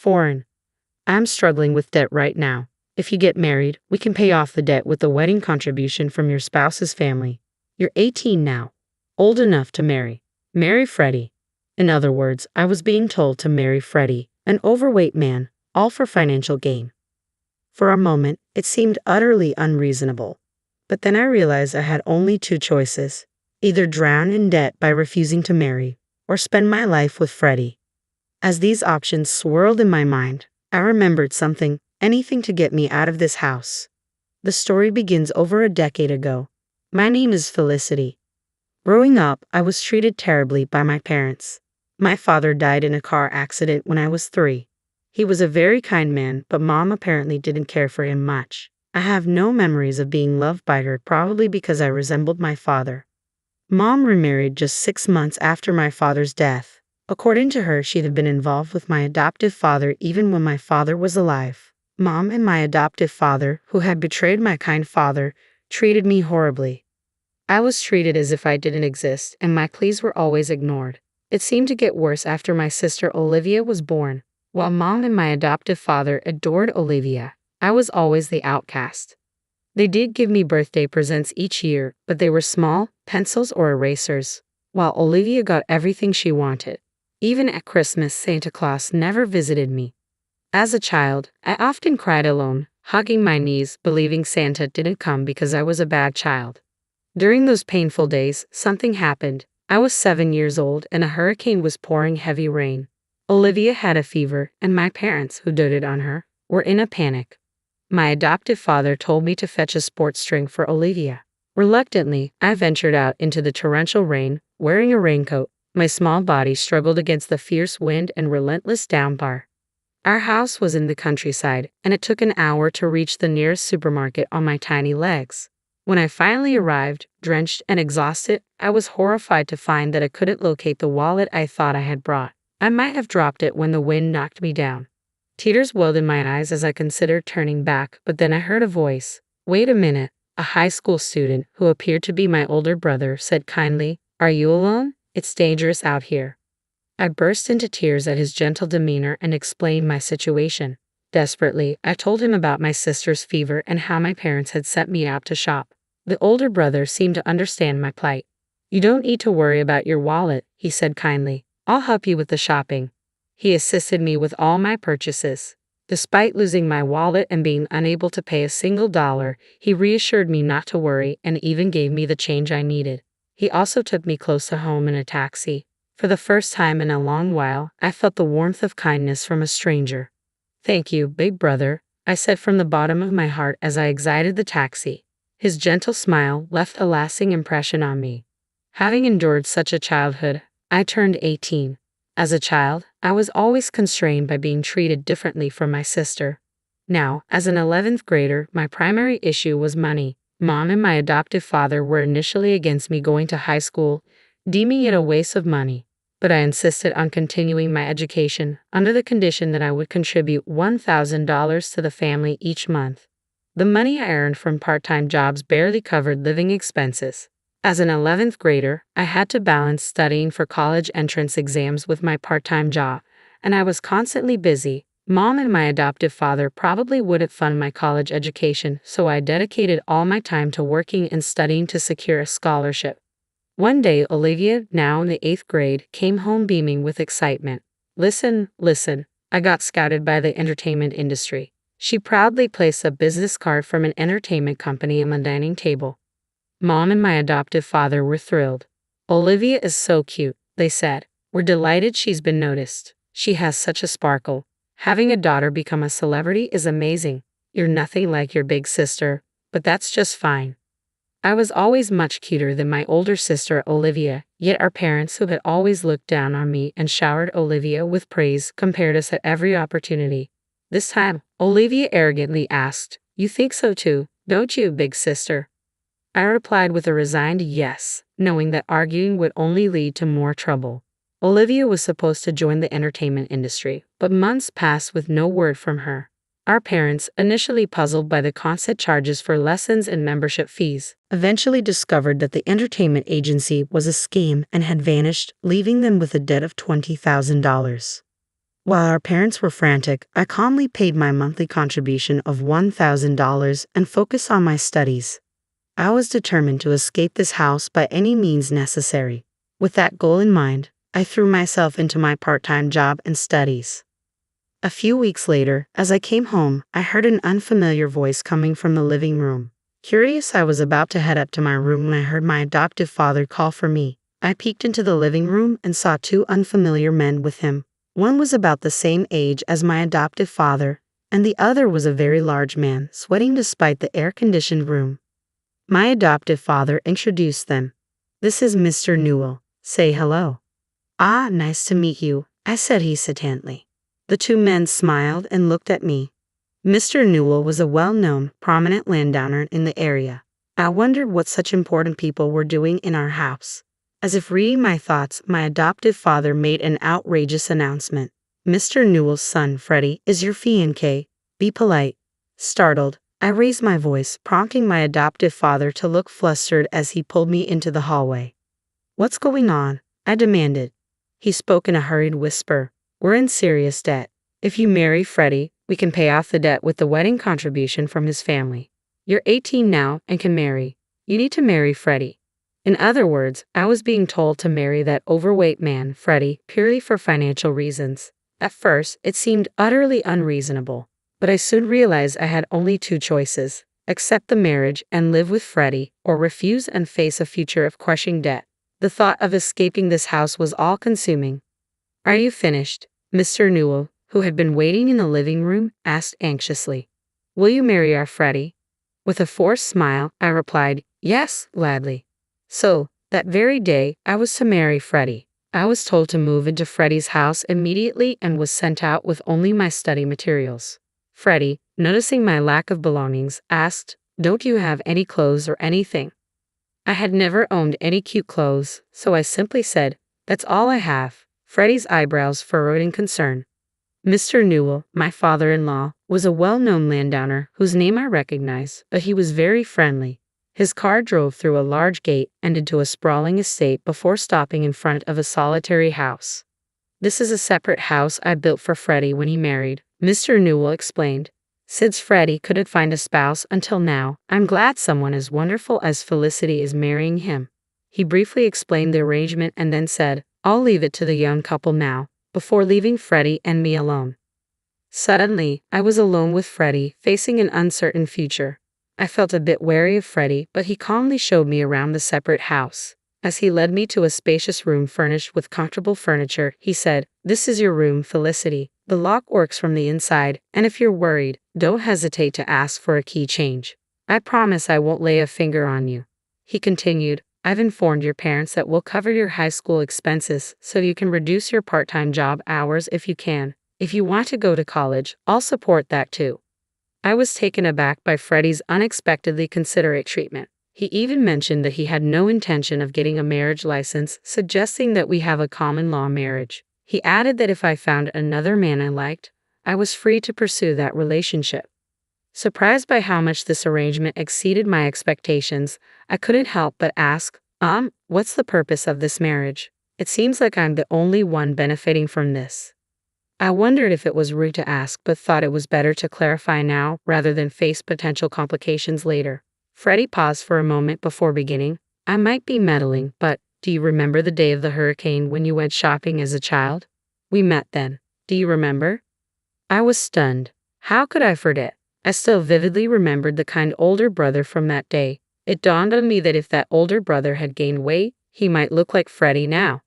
Foreign. I'm struggling with debt right now. If you get married, we can pay off the debt with the wedding contribution from your spouse's family. You're 18 now. Old enough to marry. Marry Freddie. In other words, I was being told to marry Freddie, an overweight man, all for financial gain. For a moment, it seemed utterly unreasonable. But then I realized I had only two choices: either drown in debt by refusing to marry, or spend my life with Freddie. As these options swirled in my mind, I remembered something: anything to get me out of this house. The story begins over a decade ago. My name is Felicity. Growing up, I was treated terribly by my parents. My father died in a car accident when I was 3. He was a very kind man, but Mom apparently didn't care for him much. I have no memories of being loved by her, probably because I resembled my father. Mom remarried just 6 months after my father's death. According to her, she'd have been involved with my adoptive father even when my father was alive. Mom and my adoptive father, who had betrayed my kind father, treated me horribly. I was treated as if I didn't exist, and my pleas were always ignored. It seemed to get worse after my sister Olivia was born. While Mom and my adoptive father adored Olivia, I was always the outcast. They did give me birthday presents each year, but they were small, pencils or erasers, while Olivia got everything she wanted. Even at Christmas, Santa Claus never visited me. As a child, I often cried alone, hugging my knees, believing Santa didn't come because I was a bad child. During those painful days, something happened. I was 7 years old and a hurricane was pouring heavy rain. Olivia had a fever, and my parents, who doted on her, were in a panic. My adoptive father told me to fetch a sports drink for Olivia. Reluctantly, I ventured out into the torrential rain, wearing a raincoat. My small body struggled against the fierce wind and relentless downpour. Our house was in the countryside, and it took an hour to reach the nearest supermarket on my tiny legs. When I finally arrived, drenched and exhausted, I was horrified to find that I couldn't locate the wallet I thought I had brought. I might have dropped it when the wind knocked me down. Tears welled in my eyes as I considered turning back, but then I heard a voice. Wait a minute. A high school student, who appeared to be my older brother, said kindly, "Are you alone? It's dangerous out here." I burst into tears at his gentle demeanor and explained my situation. Desperately, I told him about my sister's fever and how my parents had sent me out to shop. The older brother seemed to understand my plight. "You don't need to worry about your wallet," he said kindly. "I'll help you with the shopping." He assisted me with all my purchases. Despite losing my wallet and being unable to pay a single dollar, he reassured me not to worry and even gave me the change I needed. He also took me close to home in a taxi. For the first time in a long while, I felt the warmth of kindness from a stranger. "Thank you, big brother," I said from the bottom of my heart as I exited the taxi. His gentle smile left a lasting impression on me. Having endured such a childhood, I turned 18. As a child, I was always constrained by being treated differently from my sister. Now, as an 11th grader, my primary issue was money. Mom and my adoptive father were initially against me going to high school, deeming it a waste of money. But I insisted on continuing my education under the condition that I would contribute $1,000 to the family each month. The money I earned from part-time jobs barely covered living expenses. As an 11th grader, I had to balance studying for college entrance exams with my part-time job, and I was constantly busy. Mom and my adoptive father probably wouldn't fund my college education, so I dedicated all my time to working and studying to secure a scholarship. One day, Olivia, now in the 8th grade, came home beaming with excitement. Listen, I got scouted by the entertainment industry." She proudly placed a business card from an entertainment company on the dining table. Mom and my adoptive father were thrilled. "Olivia is so cute," they said. "We're delighted she's been noticed. She has such a sparkle. Having a daughter become a celebrity is amazing. You're nothing like your big sister, but that's just fine." I was always much cuter than my older sister Olivia, yet our parents, who had always looked down on me and showered Olivia with praise, compared us at every opportunity. This time, Olivia arrogantly asked, "You think so too, don't you, big sister?" I replied with a resigned yes, knowing that arguing would only lead to more trouble. Olivia was supposed to join the entertainment industry, but months passed with no word from her. Our parents, initially puzzled by the constant charges for lessons and membership fees, eventually discovered that the entertainment agency was a scheme and had vanished, leaving them with a debt of $20,000. While our parents were frantic, I calmly paid my monthly contribution of $1,000 and focused on my studies. I was determined to escape this house by any means necessary. With that goal in mind, I threw myself into my part-time job and studies. A few weeks later, as I came home, I heard an unfamiliar voice coming from the living room. Curious, I was about to head up to my room when I heard my adoptive father call for me. I peeked into the living room and saw two unfamiliar men with him. One was about the same age as my adoptive father, and the other was a very large man, sweating despite the air-conditioned room. My adoptive father introduced them. "This is Mr. Newell. Say hello." "Ah, nice to meet you," I said hesitantly. The two men smiled and looked at me. Mr. Newell was a well-known, prominent landowner in the area. I wondered what such important people were doing in our house. As if reading my thoughts, my adoptive father made an outrageous announcement. "Mr. Newell's son, Freddie, is your fiancé. Be polite." Startled, I raised my voice, prompting my adoptive father to look flustered as he pulled me into the hallway. "What's going on?" I demanded. He spoke in a hurried whisper. "We're in serious debt. If you marry Freddie, we can pay off the debt with the wedding contribution from his family. You're 18 now and can marry. You need to marry Freddie." In other words, I was being told to marry that overweight man, Freddie, purely for financial reasons. At first, it seemed utterly unreasonable, but I soon realized I had only two choices: accept the marriage and live with Freddie, or refuse and face a future of crushing debt. The thought of escaping this house was all-consuming. "Are you finished?" Mr. Newell, who had been waiting in the living room, asked anxiously. "Will you marry our Freddie?" With a forced smile, I replied, "Yes, gladly." So, that very day, I was to marry Freddie. I was told to move into Freddie's house immediately and was sent out with only my study materials. Freddie, noticing my lack of belongings, asked, "Don't you have any clothes or anything?" I had never owned any cute clothes, so I simply said, "That's all I have." Freddie's eyebrows furrowed in concern. Mr. Newell, my father-in-law, was a well-known landowner whose name I recognized, but he was very friendly. His car drove through a large gate and into a sprawling estate before stopping in front of a solitary house. "This is a separate house I built for Freddie when he married," Mr. Newell explained. "Since Freddie couldn't find a spouse until now, I'm glad someone as wonderful as Felicity is marrying him." He briefly explained the arrangement and then said, "I'll leave it to the young couple now," before leaving Freddie and me alone. Suddenly, I was alone with Freddie, facing an uncertain future. I felt a bit wary of Freddie, but he calmly showed me around the separate house. As he led me to a spacious room furnished with comfortable furniture, he said, "This is your room, Felicity. The lock works from the inside, and if you're worried, don't hesitate to ask for a key change. I promise I won't lay a finger on you." He continued, "I've informed your parents that we'll cover your high school expenses so you can reduce your part-time job hours if you can. If you want to go to college, I'll support that too." I was taken aback by Freddie's unexpectedly considerate treatment. He even mentioned that he had no intention of getting a marriage license, suggesting that we have a common-law marriage. He added that if I found another man I liked, I was free to pursue that relationship. Surprised by how much this arrangement exceeded my expectations, I couldn't help but ask, "What's the purpose of this marriage? It seems like I'm the only one benefiting from this." I wondered if it was rude to ask, but thought it was better to clarify now rather than face potential complications later. Freddie paused for a moment before beginning. "I might be meddling, but do you remember the day of the hurricane when you went shopping as a child? We met then. Do you remember?" I was stunned. How could I forget? I still vividly remembered the kind older brother from that day. It dawned on me that if that older brother had gained weight, he might look like Freddie now.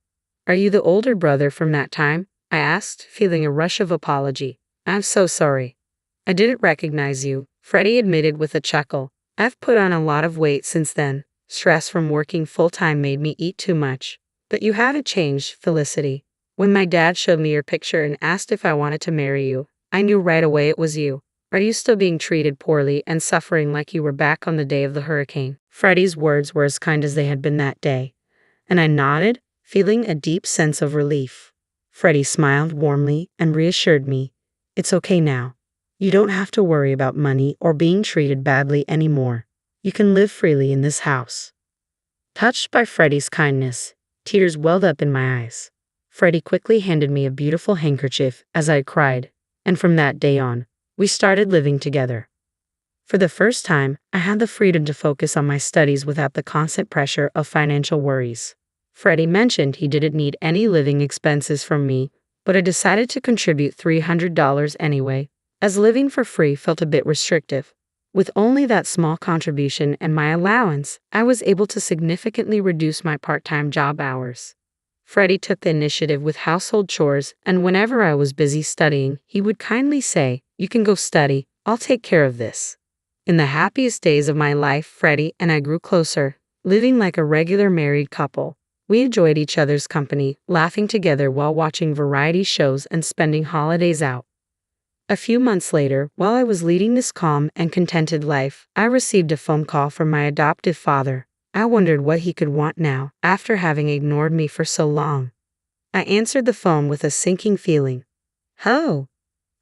"Are you the older brother from that time?" I asked, feeling a rush of apology. "I'm so sorry. I didn't recognize you," Freddie admitted with a chuckle. "I've put on a lot of weight since then. Stress from working full-time made me eat too much. But you haven't changed, Felicity. When my dad showed me your picture and asked if I wanted to marry you, I knew right away it was you. Are you still being treated poorly and suffering like you were back on the day of the hurricane?" Freddie's words were as kind as they had been that day, and I nodded, feeling a deep sense of relief. Freddie smiled warmly and reassured me, "It's okay now. You don't have to worry about money or being treated badly anymore. You can live freely in this house." Touched by Freddie's kindness, tears welled up in my eyes. Freddie quickly handed me a beautiful handkerchief as I cried, and from that day on, we started living together. For the first time, I had the freedom to focus on my studies without the constant pressure of financial worries. Freddie mentioned he didn't need any living expenses from me, but I decided to contribute $300 anyway, as living for free felt a bit restrictive. With only that small contribution and my allowance, I was able to significantly reduce my part-time job hours. Freddie took the initiative with household chores, and whenever I was busy studying, he would kindly say, "You can go study, I'll take care of this." In the happiest days of my life, Freddie and I grew closer, living like a regular married couple. We enjoyed each other's company, laughing together while watching variety shows and spending holidays out. A few months later, while I was leading this calm and contented life, I received a phone call from my adoptive father. I wondered what he could want now, after having ignored me for so long. I answered the phone with a sinking feeling. "Hello,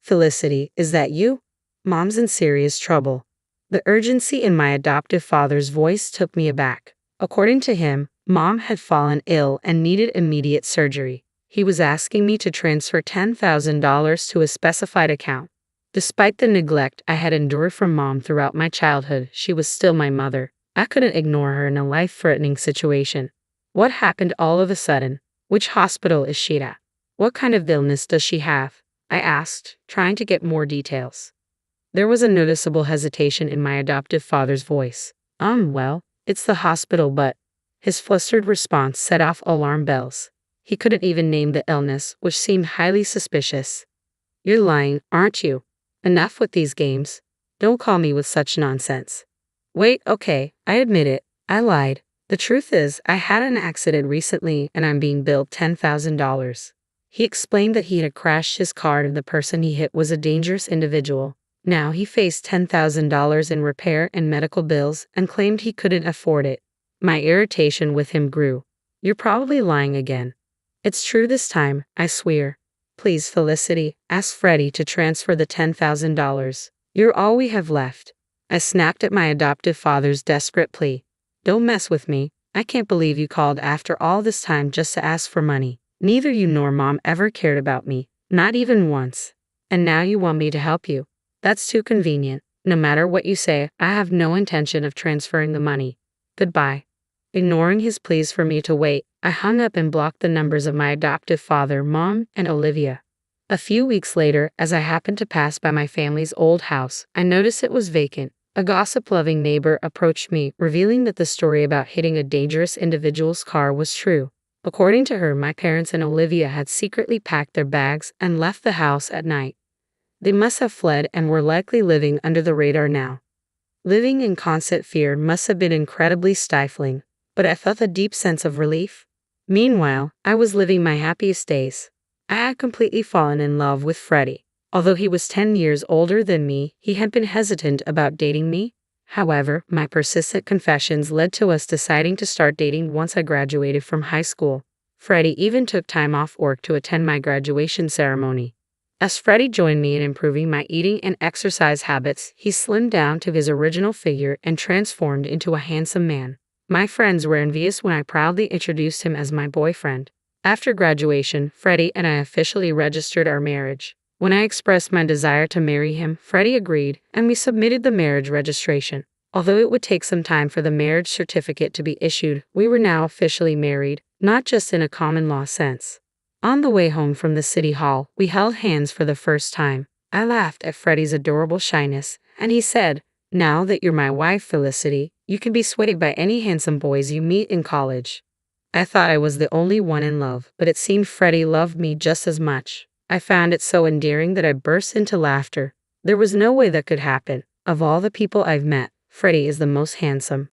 Felicity, is that you? Mom's in serious trouble." The urgency in my adoptive father's voice took me aback. According to him, Mom had fallen ill and needed immediate surgery. He was asking me to transfer $10,000 to a specified account. Despite the neglect I had endured from Mom throughout my childhood, she was still my mother. I couldn't ignore her in a life-threatening situation. "What happened all of a sudden? Which hospital is she at? What kind of illness does she have?" I asked, trying to get more details. There was a noticeable hesitation in my adoptive father's voice. Well, it's the hospital, but..." His flustered response set off alarm bells. He couldn't even name the illness, which seemed highly suspicious. "You're lying, aren't you? Enough with these games. Don't call me with such nonsense." "Wait, okay, I admit it. I lied. The truth is, I had an accident recently and I'm being billed $10,000. He explained that he had crashed his car and the person he hit was a dangerous individual. Now he faced $10,000 in repair and medical bills and claimed he couldn't afford it. My irritation with him grew. "You're probably lying again." "It's true this time, I swear. Please, Felicity, ask Freddie to transfer the $10,000. You're all we have left." I snapped at my adoptive father's desperate plea. "Don't mess with me. I can't believe you called after all this time just to ask for money. Neither you nor Mom ever cared about me, not even once. And now you want me to help you. That's too convenient. No matter what you say, I have no intention of transferring the money. Goodbye." Ignoring his pleas for me to wait, I hung up and blocked the numbers of my adoptive father, Mom, and Olivia. A few weeks later, as I happened to pass by my family's old house, I noticed it was vacant. A gossip-loving neighbor approached me, revealing that the story about hitting a dangerous individual's car was true. According to her, my parents and Olivia had secretly packed their bags and left the house at night. They must have fled and were likely living under the radar now. Living in constant fear must have been incredibly stifling, but I felt a deep sense of relief. Meanwhile, I was living my happiest days. I had completely fallen in love with Freddie. Although he was 10 years older than me, he had been hesitant about dating me. However, my persistent confessions led to us deciding to start dating once I graduated from high school. Freddie even took time off work to attend my graduation ceremony. As Freddie joined me in improving my eating and exercise habits, he slimmed down to his original figure and transformed into a handsome man. My friends were envious when I proudly introduced him as my boyfriend. After graduation, Freddie and I officially registered our marriage. When I expressed my desire to marry him, Freddie agreed, and we submitted the marriage registration. Although it would take some time for the marriage certificate to be issued, we were now officially married, not just in a common law sense. On the way home from the city hall, we held hands for the first time. I laughed at Freddie's adorable shyness, and he said, "Now that you're my wife, Felicity, you can be swayed by any handsome boys you meet in college." I thought I was the only one in love, but it seemed Freddie loved me just as much. I found it so endearing that I burst into laughter. There was no way that could happen. Of all the people I've met, Freddie is the most handsome.